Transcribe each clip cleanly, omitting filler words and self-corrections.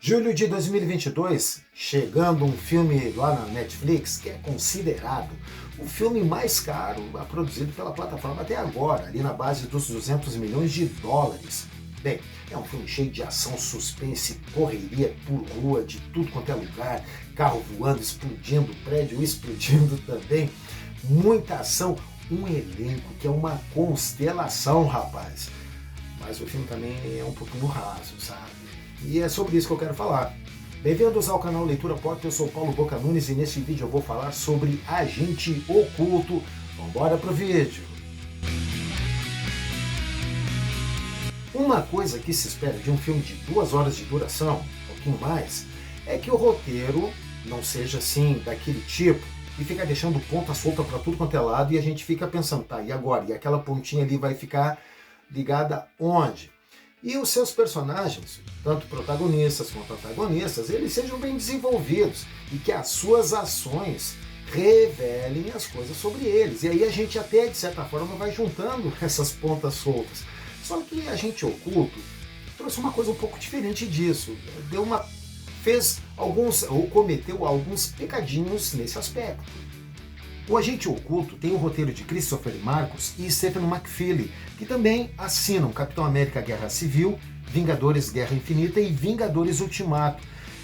Julho de 2022, chegando um filme lá na Netflix que é considerado o filme mais caro produzido pela plataforma até agora, ali na base dos 200 milhões de dólares. Bem, é um filme cheio de ação, suspense, correria por rua, de tudo quanto é lugar, carro voando, explodindo, prédio explodindo também, muita ação, um elenco que é uma constelação, rapaz. Mas o filme também é um pouquinho raso, sabe? E é sobre isso que eu quero falar. Bem-vindos ao canal Leitura Pop, eu sou Paulo Boca Nunes e nesse vídeo eu vou falar sobre Agente Oculto. Vambora pro vídeo! Uma coisa que se espera de um filme de 2 horas de duração, um pouquinho mais, é que o roteiro não seja assim, daquele tipo, e fica deixando ponta solta para tudo quanto é lado e a gente fica pensando, tá, e agora? E aquela pontinha ali vai ficar ligada onde? E os seus personagens, tanto protagonistas quanto antagonistas, eles sejam bem desenvolvidos e que as suas ações revelem as coisas sobre eles. E aí a gente até, de certa forma, vai juntando essas pontas soltas. Só que Agente Oculto trouxe uma coisa um pouco diferente disso. Cometeu alguns pecadinhos nesse aspecto. O Agente Oculto tem o roteiro de Christopher Marcus e Stephen McFeely, que também assinam Capitão América Guerra Civil, Vingadores Guerra Infinita e Vingadores Ultimato.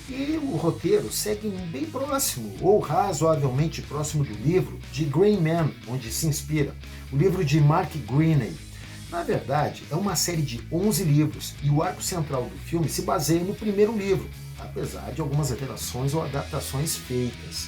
E o roteiro segue bem próximo, ou razoavelmente próximo do livro de Grey Man, onde se inspira, o livro de Mark Greaney. Na verdade, é uma série de 11 livros e o arco central do filme se baseia no primeiro livro, apesar de algumas alterações ou adaptações feitas.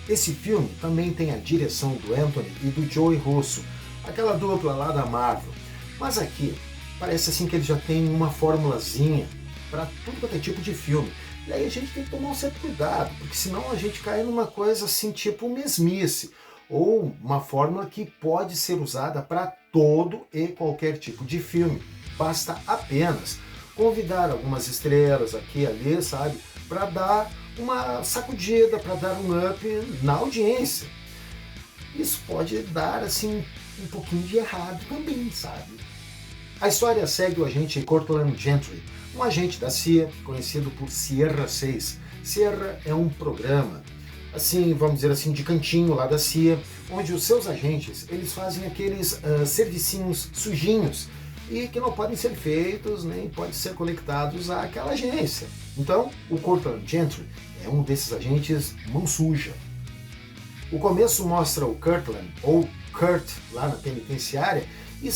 Esse filme também tem a direção do Anthony e do Joey Russo, aquela dupla lá da Marvel. Mas aqui, parece assim que ele já tem uma formulazinha para tudo quanto é tipo de filme. E aí a gente tem que tomar um certo cuidado, porque senão a gente cai numa coisa assim tipo mesmice, ou uma fórmula que pode ser usada para todo e qualquer tipo de filme. Basta apenas convidar algumas estrelas aqui e ali, sabe, para dar uma sacudida, para dar um up na audiência. Isso pode dar assim um pouquinho de errado também, sabe? A história segue o agente Cortland Gentry, um agente da CIA conhecido por Sierra 6. Sierra é um programa, assim, vamos dizer assim, de cantinho lá da CIA, onde os seus agentes, eles fazem aqueles servicinhos sujinhos e que não podem ser feitos, nem podem ser conectados àquela agência. Então, o Cortland Gentry é um desses agentes mão suja. O começo mostra o Kirtland, ou Kurt, lá na penitenciária, e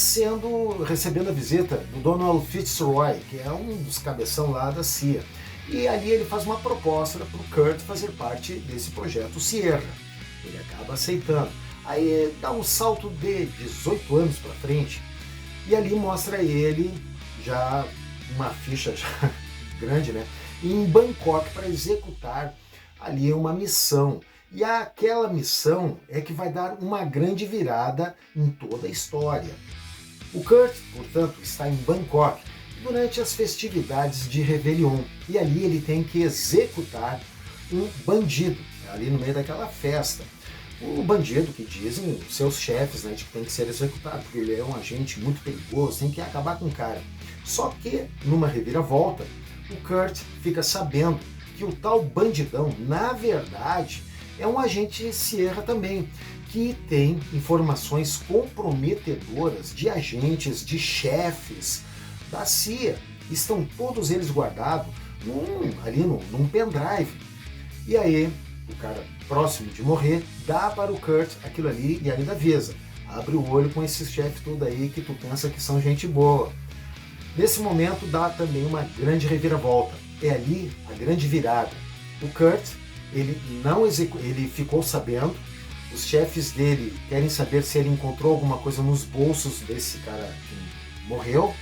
recebendo a visita do Donald Fitzroy, que é um dos cabeção lá da CIA. E ali ele faz uma proposta para o Kurt fazer parte desse projeto Sierra. Ele acaba aceitando. Aí dá um salto de 18 anos para frente, e ali mostra ele, já uma ficha já grande, né, em Bangkok para executar ali uma missão. E aquela missão é que vai dar uma grande virada em toda a história. O Kurt, portanto, está em Bangkok durante as festividades de Réveillon. E ali ele tem que executar um bandido, ali no meio daquela festa. O bandido que dizem os seus chefes, né, de que tem que ser executado, porque ele é um agente muito perigoso, tem que acabar com o cara. Só que, numa reviravolta, o Kurt fica sabendo que o tal bandidão, na verdade, é um agente Sierra também, que tem informações comprometedoras de agentes, de chefes da CIA. Estão todos eles guardados num pendrive. E aí, o cara próximo de morrer, dá para o Kurt aquilo ali e ainda avisa. Abre o olho com esses chefes tudo aí que tu pensa que são gente boa. Nesse momento dá também uma grande reviravolta. É ali a grande virada. O Kurt, ele ficou sabendo, os chefes dele querem saber se ele encontrou alguma coisa nos bolsos desse cara que morreu,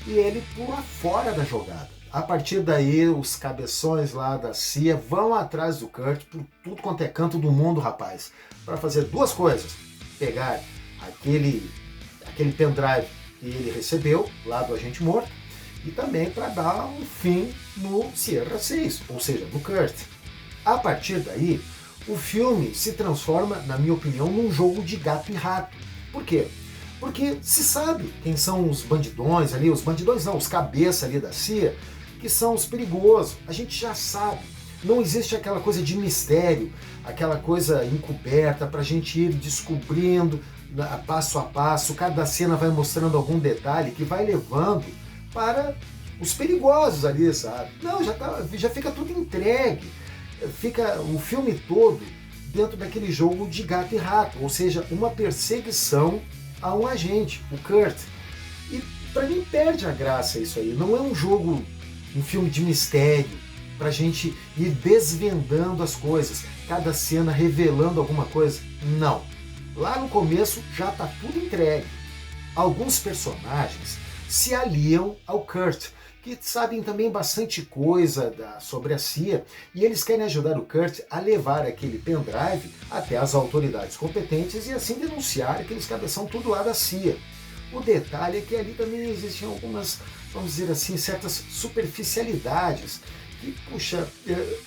e ele pula fora da jogada. A partir daí, os cabeções lá da CIA vão atrás do Kurt por tudo quanto é canto do mundo, rapaz, para fazer 2 coisas. Pegar aquele pendrive que ele recebeu lá do agente morto e também para dar um fim no Sierra 6, ou seja, no Kurt. A partir daí, o filme se transforma, na minha opinião, num jogo de gato e rato. Por quê? Porque se sabe quem são os bandidões ali, os bandidões não, os cabeças ali da CIA, que são os perigosos. A gente já sabe. Não existe aquela coisa de mistério, aquela coisa encoberta para a gente ir descobrindo passo a passo. Cada cena vai mostrando algum detalhe que vai levando para os perigosos ali, sabe? Não, já fica tudo entregue. Fica o filme todo dentro daquele jogo de gato e rato, ou seja, uma perseguição a um agente, o Kurt. E para mim perde a graça isso aí. Não é um jogo, um filme de mistério, pra gente ir desvendando as coisas, cada cena revelando alguma coisa. Não. Lá no começo já tá tudo entregue. Alguns personagens se aliam ao Kurt, que sabem também bastante coisa sobre a CIA, e eles querem ajudar o Kurt a levar aquele pendrive até as autoridades competentes e assim denunciar aqueles cabeção tudo lá da CIA. O detalhe é que ali também existiam algumas, vamos dizer assim, certas superficialidades que, puxa,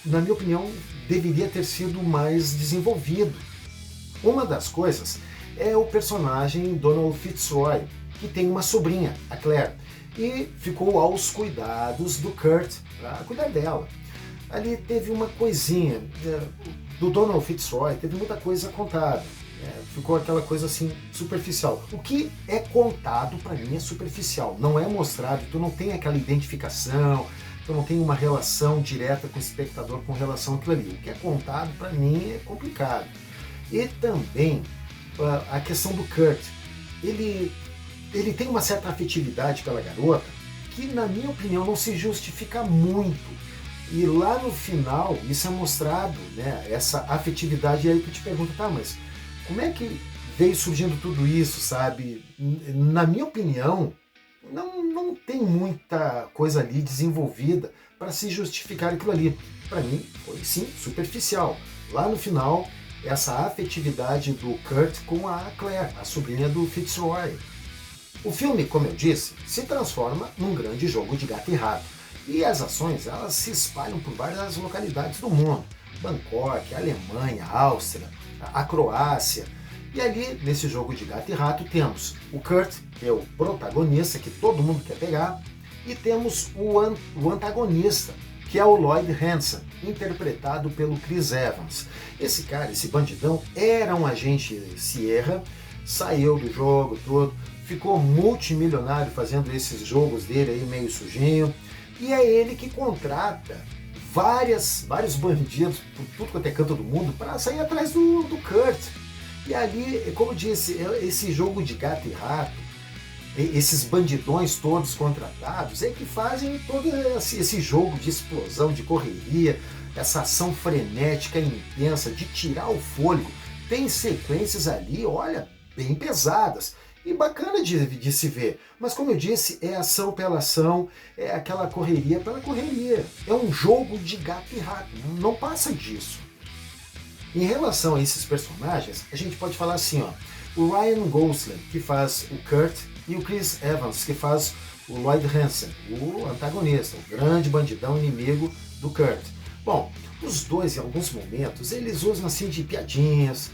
na minha opinião, deveria ter sido mais desenvolvido. Uma das coisas é o personagem Donald Fitzroy, que tem uma sobrinha, a Claire, e ficou aos cuidados do Kurt, para cuidar dela. Ali teve uma coisinha, do Donald Fitzroy, teve muita coisa contada. Ficou aquela coisa assim superficial. O que é contado para mim é superficial, não é mostrado, tu não tem aquela identificação, tu não tem uma relação direta com o espectador com relação àquilo ali. O que é contado para mim é complicado. E também a questão do Kurt, ele tem uma certa afetividade pela garota que, na minha opinião, não se justifica muito. E lá no final isso é mostrado, né, essa afetividade, e aí tu te pergunta, tá, mas como é que veio surgindo tudo isso, sabe? Na minha opinião, não tem muita coisa ali desenvolvida para se justificar aquilo ali. Para mim, foi sim superficial. Lá no final, essa afetividade do Kurt com a Claire, a sobrinha do Fitzroy. O filme, como eu disse, se transforma num grande jogo de gato e rato. E as ações, elas se espalham por várias localidades do mundo. Bangkok, Alemanha, Áustria, a Croácia. E ali, nesse jogo de gato e rato, temos o Kurt, que é o protagonista, que todo mundo quer pegar, e temos o antagonista, que é o Lloyd Hansen, interpretado pelo Chris Evans. Esse cara, esse bandidão, era um agente Sierra, saiu do jogo todo, ficou multimilionário fazendo esses jogos dele aí meio sujinho, e é ele que contrata vários bandidos por tudo quanto é canto do mundo para sair atrás do Kurt. E ali, como eu disse, esse jogo de gato e rato, esses bandidões todos contratados, é que fazem todo esse jogo de explosão, de correria, essa ação frenética e intensa de tirar o fôlego. Tem sequências ali, olha, bem pesadas e bacana de se ver. Mas como eu disse, é ação pela ação, é aquela correria pela correria. É um jogo de gato e rato, não passa disso. Em relação a esses personagens, a gente pode falar assim, ó, o Ryan Gosling, que faz o Kurt, e o Chris Evans, que faz o Lloyd Hansen, o antagonista, o grande bandidão inimigo do Kurt. Bom, os dois, em alguns momentos, eles usam assim de piadinhas,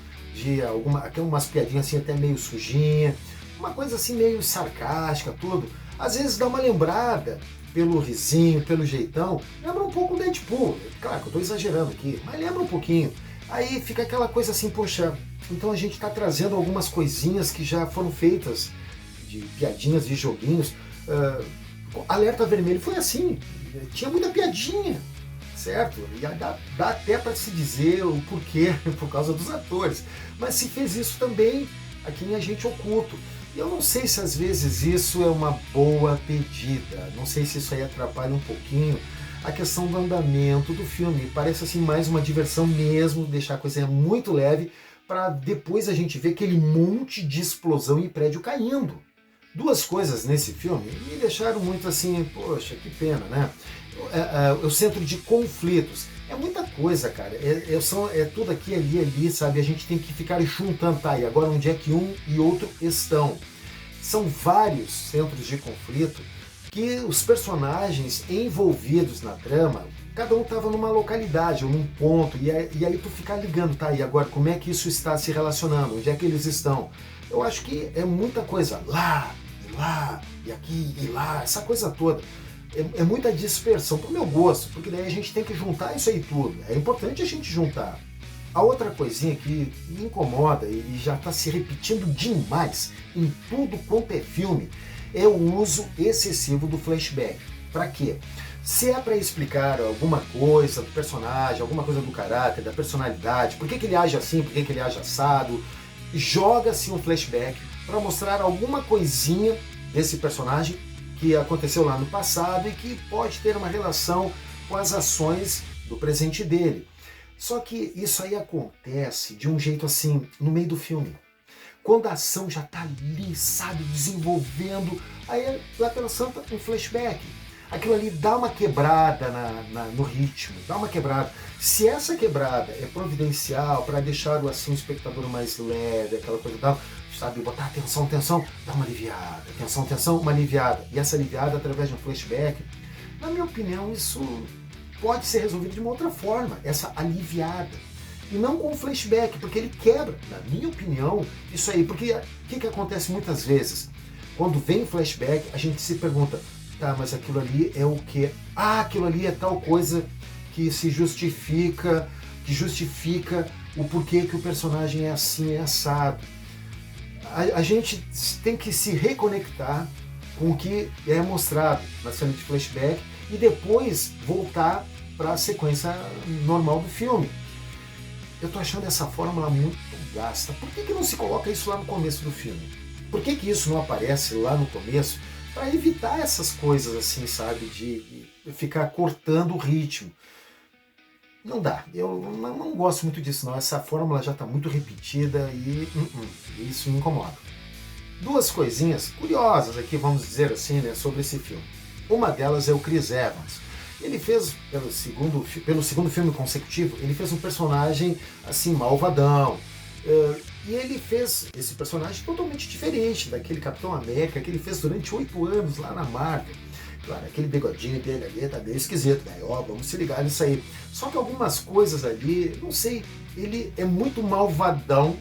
umas piadinhas assim até meio sujinha, uma coisa assim meio sarcástica, tudo. Às vezes dá uma lembrada, pelo risinho, pelo jeitão, lembra um pouco o Deadpool. Claro que eu estou exagerando aqui, mas lembra um pouquinho. Aí fica aquela coisa assim, poxa, então a gente está trazendo algumas coisinhas que já foram feitas, de piadinhas, de joguinhos. Alerta Vermelho foi assim, tinha muita piadinha, certo? E dá até para se dizer o porquê, por causa dos atores. Mas se fez isso também aqui em Agente Oculto. E eu não sei se às vezes isso é uma boa pedida, não sei se isso aí atrapalha um pouquinho a questão do andamento do filme. Parece assim mais uma diversão mesmo, deixar a coisa muito leve, para depois a gente ver aquele monte de explosão e prédio caindo. Duas coisas nesse filme me deixaram muito assim, poxa, que pena, né? O centro de conflitos. É muita coisa, cara. É tudo aqui, ali, sabe? A gente tem que ficar juntando, tá? E agora onde é que um e outro estão? São vários centros de conflito que os personagens envolvidos na trama, cada um estava numa localidade ou num ponto, e aí tu ficar ligando, tá? E agora como é que isso está se relacionando? Onde é que eles estão? Eu acho que é muita coisa lá, e aqui, e lá, essa coisa toda. é muita dispersão pro meu gosto, porque daí a gente tem que juntar isso aí tudo. É importante a gente juntar. A outra coisinha que me incomoda e já está se repetindo demais em tudo quanto é filme é o uso excessivo do flashback. Para quê? Se é para explicar alguma coisa do personagem, alguma coisa do caráter, da personalidade, por que ele age assim, por que ele age assado, joga-se um flashback para mostrar alguma coisinha desse personagem que aconteceu lá no passado e que pode ter uma relação com as ações do presente dele. Só que isso aí acontece de um jeito assim, no meio do filme. Quando a ação já está ali, sabe, desenvolvendo, aí lá pela santa um flashback. Aquilo ali dá uma quebrada no ritmo, dá uma quebrada. Se essa quebrada é providencial para deixar assim, o espectador mais leve, aquela coisa tal, sabe, botar tensão, dá uma aliviada, tensão, uma aliviada. E essa aliviada através de um flashback, na minha opinião, isso pode ser resolvido de uma outra forma, essa aliviada. E não com o flashback, porque ele quebra, na minha opinião, isso aí. Porque o que acontece muitas vezes? Quando vem o flashback, a gente se pergunta, tá, mas aquilo ali é o quê? Ah, aquilo ali é tal coisa que se justifica, que justifica o porquê que o personagem é assim, é assado. A gente tem que se reconectar com o que é mostrado na cena de flashback e depois voltar para a sequência normal do filme. Eu tô achando essa fórmula muito gasta. Por que não se coloca isso lá no começo do filme? Por que isso não aparece lá no começo para evitar essas coisas assim, sabe, de ficar cortando o ritmo? Não dá. Eu não gosto muito disso não. Essa fórmula já está muito repetida e isso me incomoda. Duas coisinhas curiosas aqui, vamos dizer assim, né, sobre esse filme. Uma delas é o Chris Evans. Ele fez, pelo segundo filme consecutivo, ele fez um personagem assim, malvadão. E ele fez esse personagem totalmente diferente daquele Capitão América que ele fez durante 8 anos lá na Marvel. Claro, aquele bigodinho dele ali tá meio esquisito, né? Ó, vamos se ligar nisso aí. Só que algumas coisas ali, não sei, ele é muito malvadão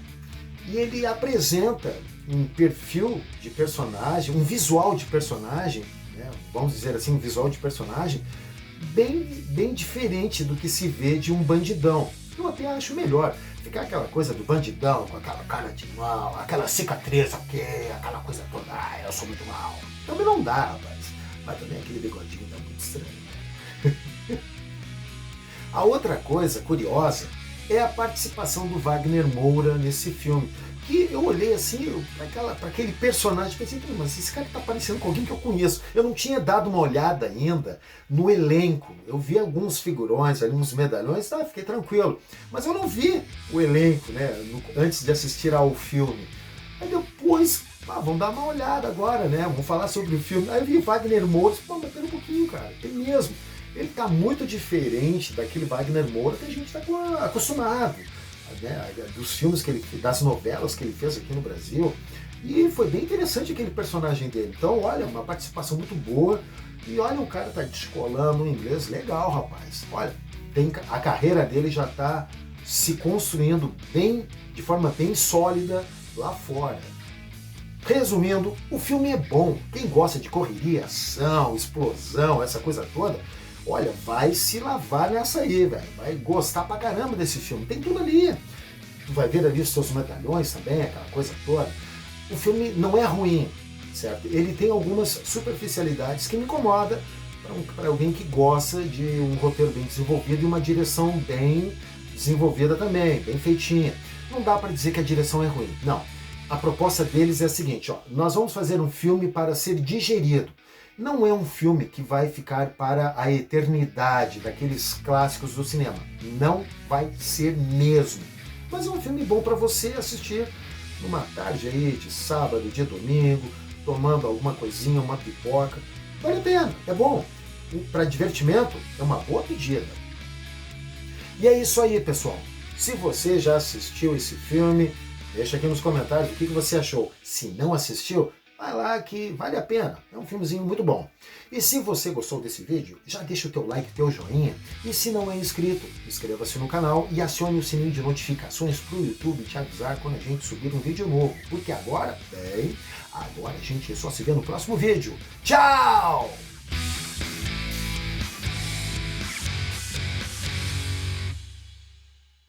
e ele apresenta um perfil de personagem, um visual de personagem, né? Vamos dizer assim, um visual de personagem bem diferente do que se vê de um bandidão. Eu até acho melhor ficar aquela coisa do bandidão, com aquela cara de mal, aquela cicatriz aqui, aquela coisa toda, eu sou muito mal. Também não dá, rapaz. Mas também aquele bigodinho tá muito estranho, né? A outra coisa curiosa é a participação do Wagner Moura nesse filme. Que eu olhei assim, para aquele personagem, e pensei, mas esse cara tá parecendo com alguém que eu conheço. Eu não tinha dado uma olhada ainda no elenco. Eu vi alguns figurões ali, uns medalhões, tá, fiquei tranquilo. Mas eu não vi o elenco, né, antes de assistir ao filme. Aí depois, vamos dar uma olhada agora, né, vamos falar sobre o filme. Aí eu vi Wagner Moura, pô, mas pera um pouquinho, cara, é mesmo. Ele tá muito diferente daquele Wagner Moura que a gente tá acostumado. Né, dos filmes que ele, das novelas que ele fez aqui no Brasil, e foi bem interessante aquele personagem dele. Então, olha, uma participação muito boa, e olha, o cara tá descolando o inglês legal, rapaz. Olha, a carreira dele já tá se construindo de forma bem sólida lá fora. Resumindo, o filme é bom. Quem gosta de correria, ação, explosão, essa coisa toda, olha, vai se lavar nessa aí, velho. Vai gostar pra caramba desse filme. Tem tudo ali. Tu vai ver ali os seus medalhões também, aquela coisa toda. O filme não é ruim, certo? Ele tem algumas superficialidades que me incomodam para alguém que gosta de um roteiro bem desenvolvido e uma direção bem desenvolvida também, bem feitinha. Não dá para dizer que a direção é ruim. Não. A proposta deles é a seguinte, ó. Nós vamos fazer um filme para ser digerido. Não é um filme que vai ficar para a eternidade, daqueles clássicos do cinema. Não vai ser mesmo. Mas é um filme bom para você assistir numa tarde aí de sábado, de domingo, tomando alguma coisinha, uma pipoca. Vale a pena, é bom. Para divertimento, é uma boa pedida. E é isso aí, pessoal. Se você já assistiu esse filme, deixa aqui nos comentários o que você achou. Se não assistiu, vai lá que vale a pena, é um filmezinho muito bom. E se você gostou desse vídeo, já deixa o teu like, teu joinha. E se não é inscrito, inscreva-se no canal e acione o sininho de notificações para o YouTube te avisar quando a gente subir um vídeo novo. Porque agora a gente só se vê no próximo vídeo. Tchau!